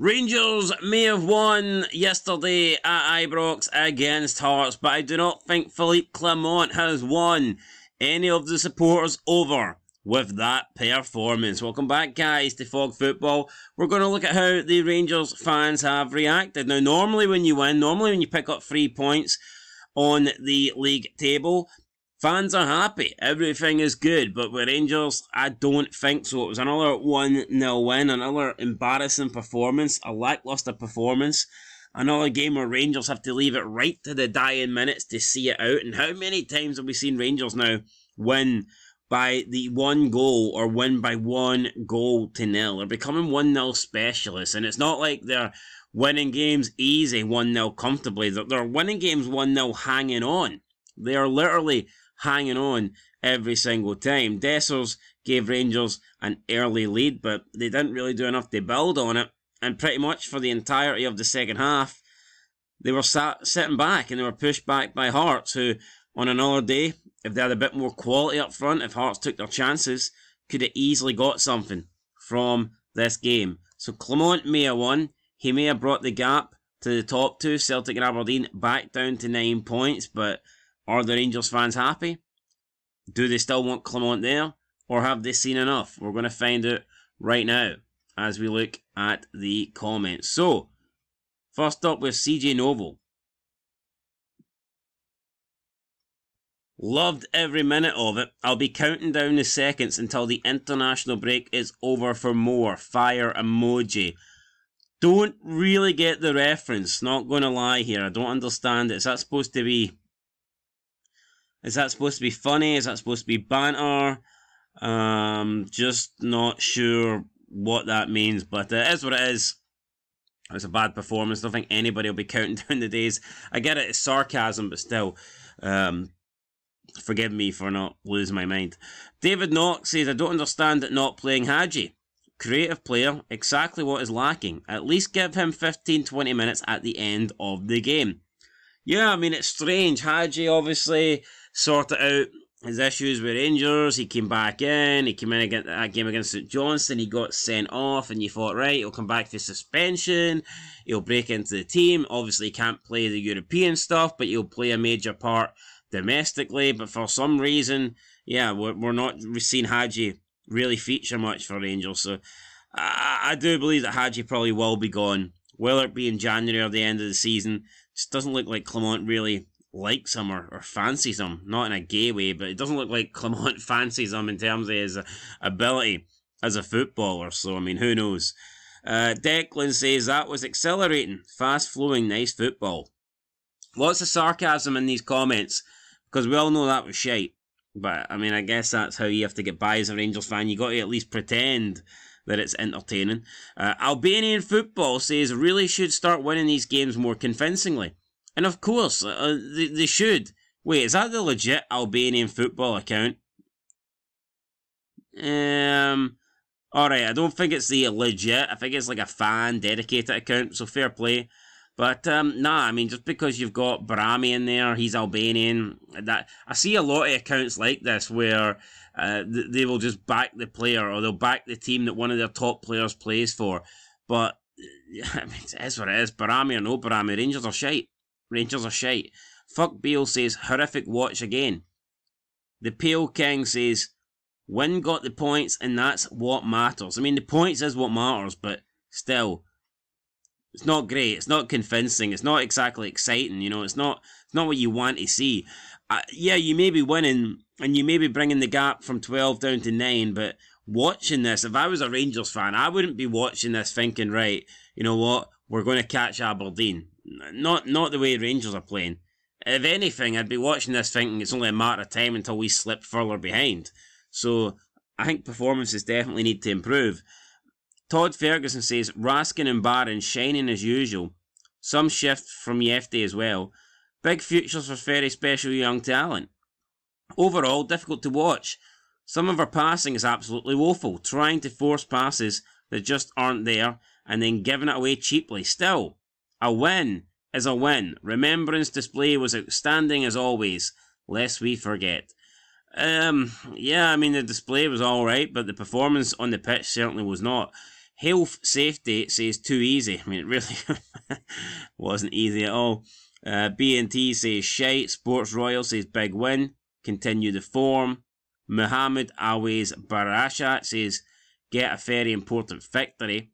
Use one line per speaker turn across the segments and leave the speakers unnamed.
Rangers may have won yesterday at IBROX against Hearts, but I do not think Philippe Clement has won any of the supporters over with that performance. Welcome back, guys, to Fog Football. We're going to look at how the Rangers fans have reacted. Now, normally when you win, normally when you pick up 3 points on the league table, fans are happy. Everything is good. But with Rangers, I don't think so. It was another 1-0 win, another embarrassing performance, a lacklustre performance. Another game where Rangers have to leave it right to the dying minutes to see it out. And how many times have we seen Rangers now win by the 1 goal or win by 1-0? They're becoming 1-0 specialists. And it's not like they're winning games easy 1-0 comfortably. They're winning games 1-0 hanging on. They are literally hanging on every single time. Dessers gave Rangers an early lead, but they didn't really do enough to build on it. And pretty much for the entirety of the second half, they were sitting back and they were pushed back by Hearts, who on another day, if they had a bit more quality up front, if Hearts took their chances, could have easily got something from this game. So Clement may have won. He may have brought the gap to the top two, Celtic and Aberdeen, back down to 9 points, but are the Rangers fans happy? Do they still want Clement there? Or have they seen enough? We're going to find out right now as we look at the comments. So, first up with CJ Noble. Loved every minute of it. I'll be counting down the seconds until the international break is over for more. Fire emoji. Don't really get the reference. Not going to lie here. I don't understand it. Is that supposed to be funny? Is that supposed to be banter? Just not sure what that means, but it is what it is. It was a bad performance. I don't think anybody will be counting down the days. I get it, it's sarcasm, but still, forgive me for not losing my mind. David Knox says, I don't understand it not playing Hadji. Creative player, exactly what is lacking. At least give him 15-20 minutes at the end of the game. Yeah, I mean, it's strange. Hadji obviously sorted out his issues with Rangers. He came back in. He came in against that game against St Johnstone. He got sent off, and you thought, right, he'll come back to suspension. He'll break into the team. Obviously, he can't play the European stuff, but he'll play a major part domestically. But for some reason, yeah, we've seen Hadji really feature much for Rangers. So I do believe that Hadji probably will be gone. Whether it be in January or the end of the season, just doesn't look like Clement really likes him or fancies him. Not in a gay way, but it doesn't look like Clement fancies him in terms of his ability as a footballer. So, I mean, who knows? Declan says, that was exhilarating, fast-flowing, nice football. Lots of sarcasm in these comments, because we all know that was shite. But, I mean, I guess that's how you have to get by as a Rangers fan. You got to at least pretend that it's entertaining. Albanian Football says, really should start winning these games more convincingly. And of course, they should. Wait, is that the legit Albanian Football account? Alright, I don't think it's the legit. I think it's like a fan dedicated account, so fair play. But, nah, I mean, just because you've got Brahmi in there, he's Albanian. I see a lot of accounts like this where they will just back the player or they'll back the team that one of their top players plays for. But, I mean, it is what it is. Brahmi or no Brahmi, Rangers are shite. Rangers are shite. Fuck Beale says, horrific watch again. The Pale King says, win got the points and that's what matters. I mean, the points is what matters, but still, it's not great. It's not convincing. It's not exactly exciting. You know, it's not what you want to see. Yeah, you may be winning and you may be bringing the gap from 12 down to 9, but watching this, if I was a Rangers fan, I wouldn't be watching this thinking, right, you know what, we're going to catch Aberdeen. Not the way Rangers are playing. If anything, I'd be watching this thinking it's only a matter of time until we slip further behind. So, I think performances definitely need to improve. Todd Ferguson says, Raskin and Barron shining as usual. Some shift from Yefty as well. Big futures for very special young talent. Overall, difficult to watch. Some of our passing is absolutely woeful. Trying to force passes that just aren't there and then giving it away cheaply. Still, a win is a win. Remembrance display was outstanding as always, lest we forget. Yeah, I mean, the display was alright, but the performance on the pitch certainly was not. Health Safety says too easy. I mean, it really wasn't easy at all. BNT says shite. Sports Royal says big win. Continue the form. Muhammad Always Barashat says get a very important victory.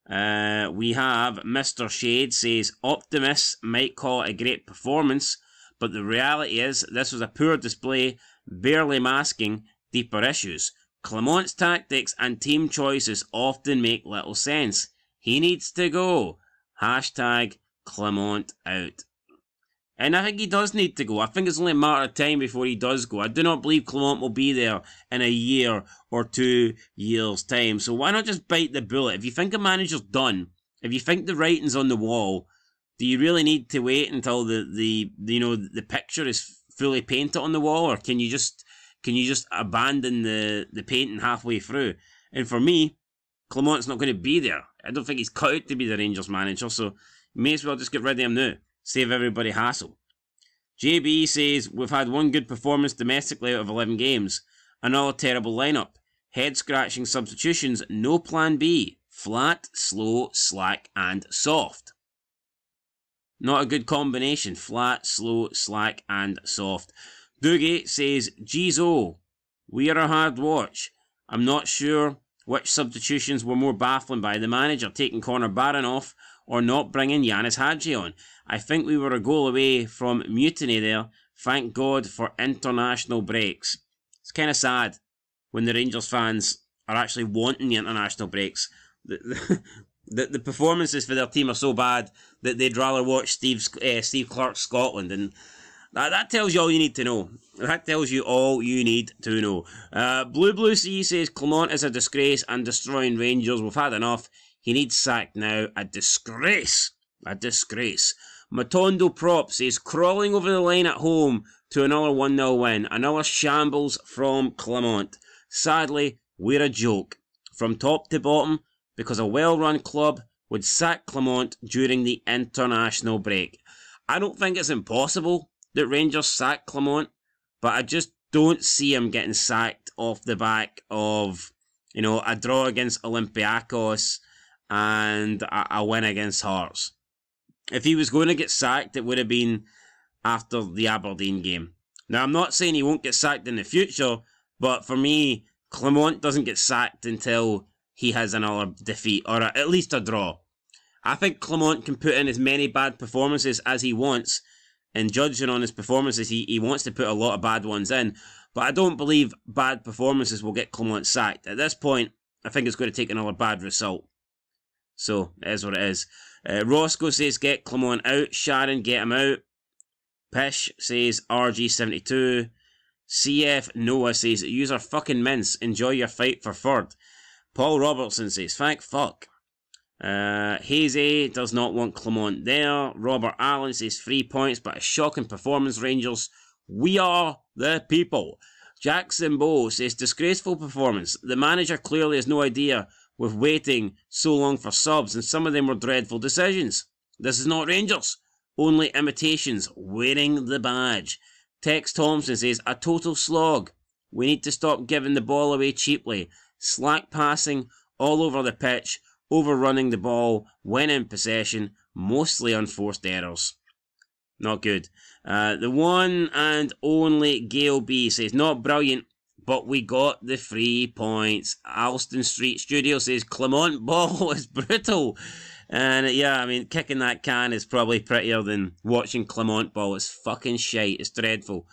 We have Mr. Shade says optimists might call it a great performance, but the reality is this was a poor display, barely masking deeper issues. Clement's tactics and team choices often make little sense. He needs to go. Hashtag Clement out. And I think he does need to go. I think it's only a matter of time before he does go. I do not believe Clement will be there in a year or 2 years' time. So why not just bite the bullet? If you think a manager's done, if you think the writing's on the wall, do you really need to wait until the picture is fully painted on the wall, or can you just abandon the painting halfway through? And for me, Clement's not going to be there. I don't think he's cut out to be the Rangers manager, so you may as well just get rid of him now. Save everybody hassle. JB says, we've had one good performance domestically out of 11 games. Another terrible lineup. Head-scratching substitutions, no plan B. Flat, slow, slack and soft. Not a good combination. Flat, slow, slack and soft. Doogie says, geez we are a hard watch. I'm not sure which substitutions were more baffling by the manager taking Connor Barron off or not bringing Yanis Hadji on. I think we were a goal away from mutiny there. Thank God for international breaks. It's kind of sad when the Rangers fans are actually wanting the international breaks. The performances for their team are so bad that they'd rather watch Steve Clark's Scotland, and that tells you all you need to know. That tells you all you need to know. Blue Sea says Clement is a disgrace and destroying Rangers. We've had enough. He needs sacked now. A disgrace. A disgrace. Matondo Prop says crawling over the line at home to another 1-0 win. Another shambles from Clement. Sadly, we're a joke. From top to bottom, because a well-run club would sack Clement during the international break. I don't think it's impossible that Rangers sack Clement, but I just don't see him getting sacked off the back of, a draw against Olympiacos and a win against Hearts. If he was going to get sacked, it would have been after the Aberdeen game. Now, I'm not saying he won't get sacked in the future, but for me, Clement doesn't get sacked until he has another defeat, or at least a draw. I think Clement can put in as many bad performances as he wants, and judging on his performances, he wants to put a lot of bad ones in, but I don't believe bad performances will get Clement sacked. At this point, I think it's going to take another bad result. So, it is what it is. Roscoe says, get Clement out. Sharon, get him out. Pish says, RG72. CF Noah says, use our fucking mince. Enjoy your fight for third. Paul Robertson says, thank fuck. Hazy does not want Clement there. Robert Allen says 3 points, but a shocking performance, Rangers. We are the people. Jackson Bow says disgraceful performance. The manager clearly has no idea with waiting so long for subs, and some of them were dreadful decisions. This is not Rangers. Only imitations wearing the badge. Tex Thompson says a total slog. We need to stop giving the ball away cheaply. Slack passing all over the pitch, overrunning the ball when in possession, mostly unforced errors. Not good. The one and only Gail B says, not brilliant, but we got the 3 points. Alston Street Studio says, Clement ball is brutal. And yeah, I mean, kicking that can is probably prettier than watching Clement ball. It's fucking shite. It's dreadful.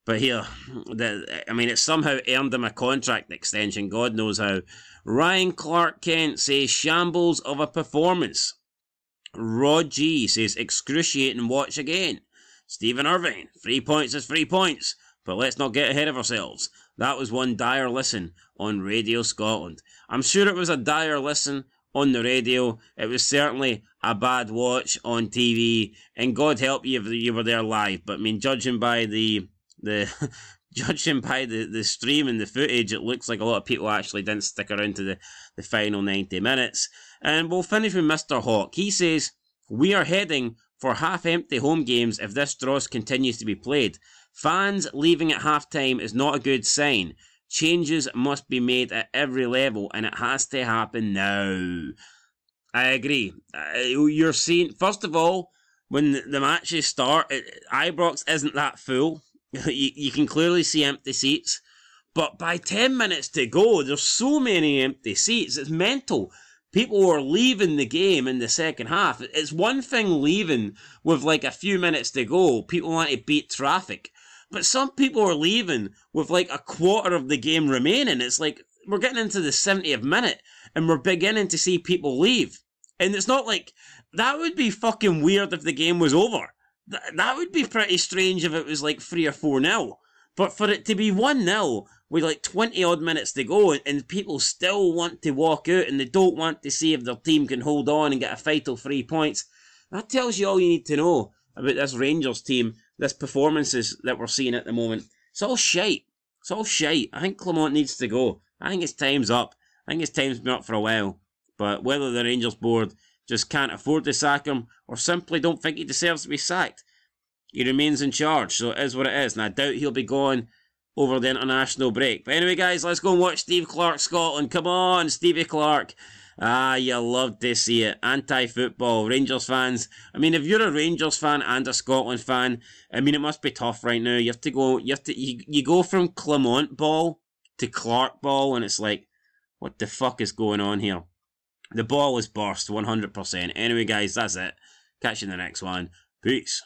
But here, it somehow earned him a contract extension. God knows how. Ryan Clark Kent says, shambles of a performance. Rod G says, excruciating watch again. Stephen Irvine, 3 points is 3 points. But let's not get ahead of ourselves. That was one dire listen on Radio Scotland. I'm sure it was a dire listen on the radio. It was certainly a bad watch on TV. And God help you if you were there live. But I mean, judging by the stream and the footage, it looks like a lot of people actually didn't stick around to the final 90 minutes. And we'll finish with Mr. Hawk. He says, we are heading for half-empty home games if this draw continues to be played. Fans leaving at half-time is not a good sign. Changes must be made at every level, and it has to happen now. I agree. You're seeing, first of all, when the matches start, IBROX isn't that full. You can clearly see empty seats. But by 10 minutes to go, there's so many empty seats. It's mental. People are leaving the game in the second half. It's one thing leaving with like a few minutes to go. People want to beat traffic. But some people are leaving with like a quarter of the game remaining. It's like we're getting into the 70th minute and we're beginning to see people leave. And it's not like, that would be fucking weird if the game was over. That would be pretty strange if it was like 3 or 4-0. But for it to be 1-0 with like 20 odd minutes to go and people still want to walk out and they don't want to see if their team can hold on and get a vital 3 points, that tells you all you need to know about this Rangers team, this performances that we're seeing at the moment. It's all shite. It's all shite. I think Clement needs to go. I think his time's up. I think his time's been up for a while. But whether the Rangers board just can't afford to sack him or simply don't think he deserves to be sacked, he remains in charge, so it is what it is. And I doubt he'll be gone over the international break. But anyway, guys, let's go and watch Steve Clark Scotland. Come on, Stevie Clark. Ah, you love to see it. Anti-football. Rangers fans. I mean, if you're a Rangers fan and a Scotland fan, I mean, it must be tough right now. You have to go, you go from Clement ball to Clark ball, and it's like, what the fuck is going on here? The ball is burst, 100%. Anyway, guys, that's it. Catch you in the next one. Peace.